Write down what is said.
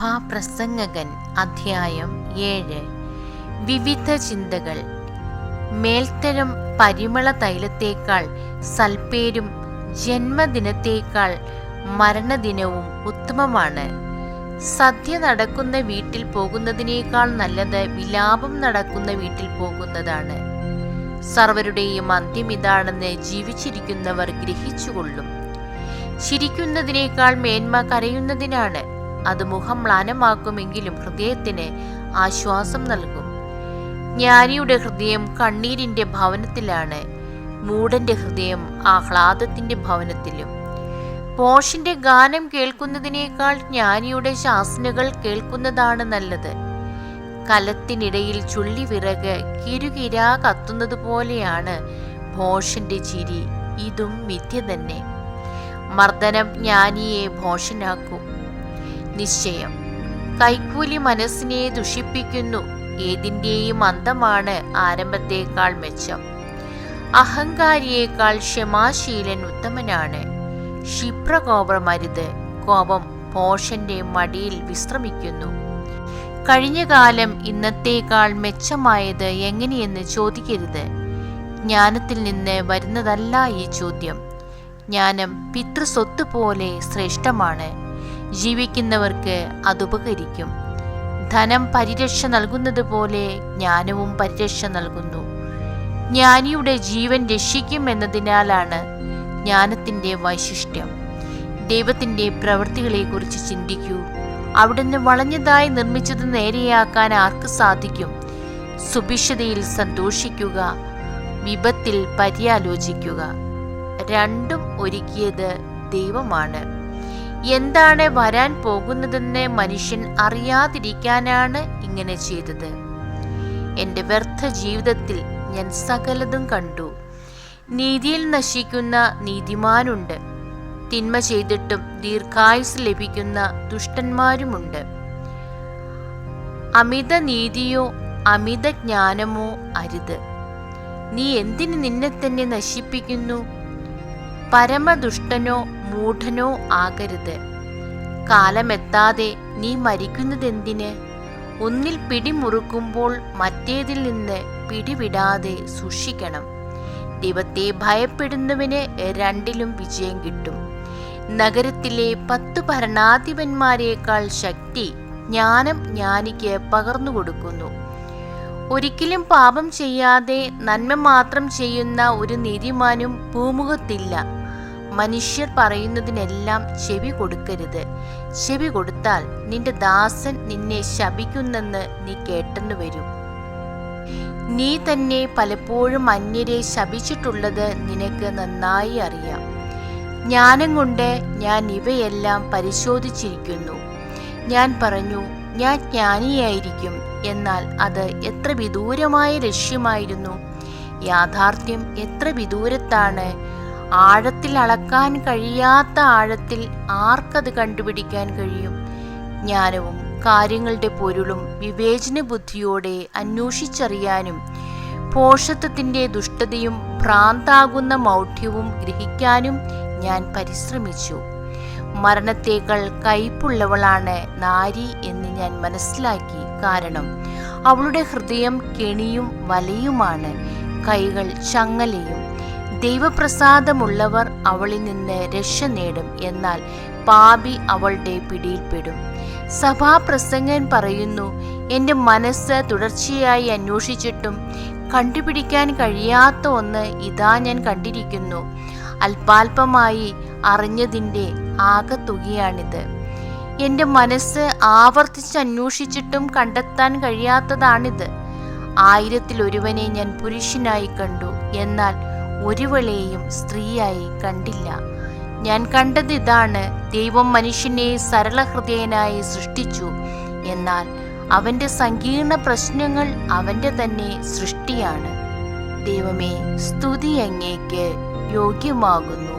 ആ പ്രസംഗകൻ അധ്യായം 7. വിവിധ ചിന്തകൾ. മേൽത്തരം പരിമള തൈലത്തേക്കാൾ സൽപ്പേരും ജന്മദിനത്തേക്കാൾ മരണദിനവും ഉത്തമമാണ്. സദ്യ നടക്കുന്ന വീട്ടിൽ പോകുന്നതിനേക്കാൾ നല്ലത് വിലാപം നടക്കുന്ന വീട്ടിൽ പോകുന്നതാണ്. സർവരുടെയും അന്ത്യം ഇതാണെന്ന് ജീവിച്ചിരിക്കുന്നവർ ഗ്രഹിച്ചുകൊള്ളും. ചിരിക്കുന്നതിനേക്കാൾ മേന്മ കരയുന്നതിനാണ്. അത് മുഖം മ്ലാനമാക്കുമെങ്കിലും ഹൃദയത്തിന് ആശ്വാസം നൽകും. ജ്ഞാനിയുടെ ഹൃദയം കണ്ണീരിന്റെ ഭവനത്തിലാണ്, മൂഢന്റെ ഹൃദയം ആഹ്ലാദത്തിന്റെ ഭവനത്തിലും. ഭോഷന്റെ ഗാനം കേൾക്കുന്നതിനേക്കാൾ ജ്ഞാനിയുടെ ശാസനകൾ കേൾക്കുന്നതാണ് നല്ലത്. കലത്തിനിടയിൽ ചുള്ളി വിറക് കിരുകിരാ കത്തുന്നത് പോലെയാണ് ഭോഷന്റെ ചിരി. ഇതും മിഥ്യ തന്നെ. മർദ്ദനം ജ്ഞാനിയെ ഭോഷനാക്കും. നിശ്ചയം കൈക്കൂലി മനസ്സിനെ ദുഷിപ്പിക്കുന്നു. ഏതിൻ്റെയും അന്തമാണ് ആരംഭത്തേക്കാൾ മെച്ചം. അഹങ്കാരിയേക്കാൾ ക്ഷമാശീലൻ ഉത്തമനാണ്. ക്ഷിപ്രകോപമരുത്. കോപം ഭോഷന്റെ മടിയിൽ വിശ്രമിക്കുന്നു. കഴിഞ്ഞ കാലം ഇന്നത്തേക്കാൾ മെച്ചമായത് എങ്ങനെയെന്ന് ചോദിക്കരുത്. ജ്ഞാനത്തിൽ നിന്ന് വരുന്നതല്ല ഈ ചോദ്യം. ജ്ഞാനം പിതൃസ്വത്ത് പോലെ ശ്രേഷ്ഠമാണ്. ജീവിക്കുന്നവർക്ക് അതുപകരിക്കും. ധനം പരിരക്ഷ നൽകുന്നത് പോലെ ജ്ഞാനവും പരിരക്ഷ നൽകുന്നു. ജ്ഞാനിയുടെ ജീവൻ രക്ഷിക്കും എന്നതിനാലാണ് ജ്ഞാനത്തിന്റെ വൈശിഷ്ട്യം. ദൈവത്തിന്റെ പ്രവൃത്തികളെക്കുറിച്ച് ചിന്തിക്കൂ. അവിടുന്ന് വളഞ്ഞതായി നിർമ്മിച്ചത് നേരെയാക്കാൻ ആർക്ക് സാധിക്കും? സുഭിക്ഷതയിൽ സന്തോഷിക്കുക, വിപത്തിൽ പര്യാലോചിക്കുക. രണ്ടും ഒരുക്കിയത് ദൈവമാണ്. എന്താണ് വരാൻ പോകുന്നതെന്ന് മനുഷ്യൻ അറിയാതിരിക്കാനാണ് ഇങ്ങനെ ചെയ്തത്. എൻ്റെ വ്യർത്ഥ ജീവിതത്തിൽ ഞാൻ സകലതും കണ്ടു. നീതിയിൽ നശിക്കുന്ന നീതിമാനുണ്ട്. തിന്മ ചെയ്തിട്ടും ദീർഘായുസ് ലഭിക്കുന്ന ദുഷ്ടന്മാരുമുണ്ട്. അമിത നീതിയോ അമിത ജ്ഞാനമോ അരുത്. നീ എന്തിന് നിന്നെ തന്നെ നശിപ്പിക്കുന്നു? പരമദുഷ്ടനോ മൂഢനോ ആകരുത്. കാലമെത്താതെ നീ മരിക്കുന്നതെന്തിന്? ഒന്നിൽ പിടിമുറുക്കുമ്പോൾ മറ്റേതിൽ നിന്ന് പിടിവിടാതെ സൂക്ഷിക്കണം. ദൈവത്തെ ഭയപ്പെടുന്നവന് രണ്ടിലും വിജയം കിട്ടും. നഗരത്തിലെ 10 ഭരണാധിപന്മാരെക്കാൾ ശക്തി ജ്ഞാനം ജ്ഞാനിക്ക് പകർന്നു കൊടുക്കുന്നു. ഒരിക്കലും പാപം ചെയ്യാതെ നന്മ മാത്രം ചെയ്യുന്ന ഒരു നീതിമാനും ഭൂമുഖത്തില്ല. മനുഷ്യർ പറയുന്നതിനെല്ലാം ചെവി കൊടുക്കരുത്. ചെവി കൊടുത്താൽ നിന്റെ ദാസൻ നിന്നെ ശപിക്കുന്നെന്ന് നീ കേട്ടെന്നു വരും. നീ തന്നെ പലപ്പോഴും അന്യരെ ശപിച്ചിട്ടുള്ളത് നിനക്ക് നന്നായി അറിയാം. ജ്ഞാനം കൊണ്ട് ഞാൻ ഇവയെല്ലാം പരിശോധിച്ചിരിക്കുന്നു. ഞാൻ പറഞ്ഞു, ഞാൻ ജ്ഞാനിയായിരിക്കും. എന്നാൽ അത് എത്ര വിദൂരമായ ലക്ഷ്യമായിരുന്നു. യാഥാർത്ഥ്യം എത്ര വിദൂരത്താണ്. ആഴത്തിൽ അളക്കാൻ കഴിയാത്ത ആഴത്തിൽ ആർക്കത് കണ്ടുപിടിക്കാൻ കഴിയും? ജ്ഞാനവും കാര്യങ്ങളുടെ പൊരുളും വിവേചന ബുദ്ധിയോടെ അന്വേഷിച്ചറിയാനും പോഷത്വത്തിന്റെ ദുഷ്ടതയും ഭ്രാന്താകുന്ന മൗഢ്യവും ഗ്രഹിക്കാനും ഞാൻ പരിശ്രമിച്ചു. മരണത്തേക്കാൾ കയ്പുള്ളവളാണ് നാരി എന്ന് ഞാൻ മനസ്സിലാക്കി. കാരണം അവളുടെ ഹൃദയം കെണിയും വലയുമാണ്, കൈകൾ ചങ്ങലയും. ദൈവപ്രസാദമുള്ളവർ അവളിൽ നിന്ന് രക്ഷ നേടും, എന്നാൽ പാപി അവളുടെ പിടിയിൽപ്പെടും. സഭാപ്രസംഗൻ പറയുന്നു, എൻ്റെ മനസ്സ് തുടർച്ചയായി അന്വേഷിച്ചിട്ടും കണ്ടുപിടിക്കാൻ കഴിയാത്ത ഒന്ന് ഇതാ ഞാൻ കണ്ടിരിക്കുന്നു. അല്പാൽപമായി അറിഞ്ഞതിൻ്റെ ആകെത്തുകയാണിത്. എൻ്റെ മനസ്സ് ആവർത്തിച്ച് അന്വേഷിച്ചിട്ടും കണ്ടെത്താൻ കഴിയാത്തതാണിത്. 1000-ൽ ഞാൻ പുരുഷനായി കണ്ടു, എന്നാൽ ഒരുവളെയും സ്ത്രീയായി കണ്ടില്ല. ഞാൻ കണ്ടത് ഇതാണ്: ദൈവം മനുഷ്യനെ സരളഹൃദയനായി സൃഷ്ടിച്ചു, എന്നാൽ അവൻ്റെ സങ്കീർണ പ്രശ്നങ്ങൾ അവൻ്റെ തന്നെ സൃഷ്ടിയാണ്. ദൈവമേ, സ്തുതി അങ്ങേക്ക് യോഗ്യമാകുന്നു.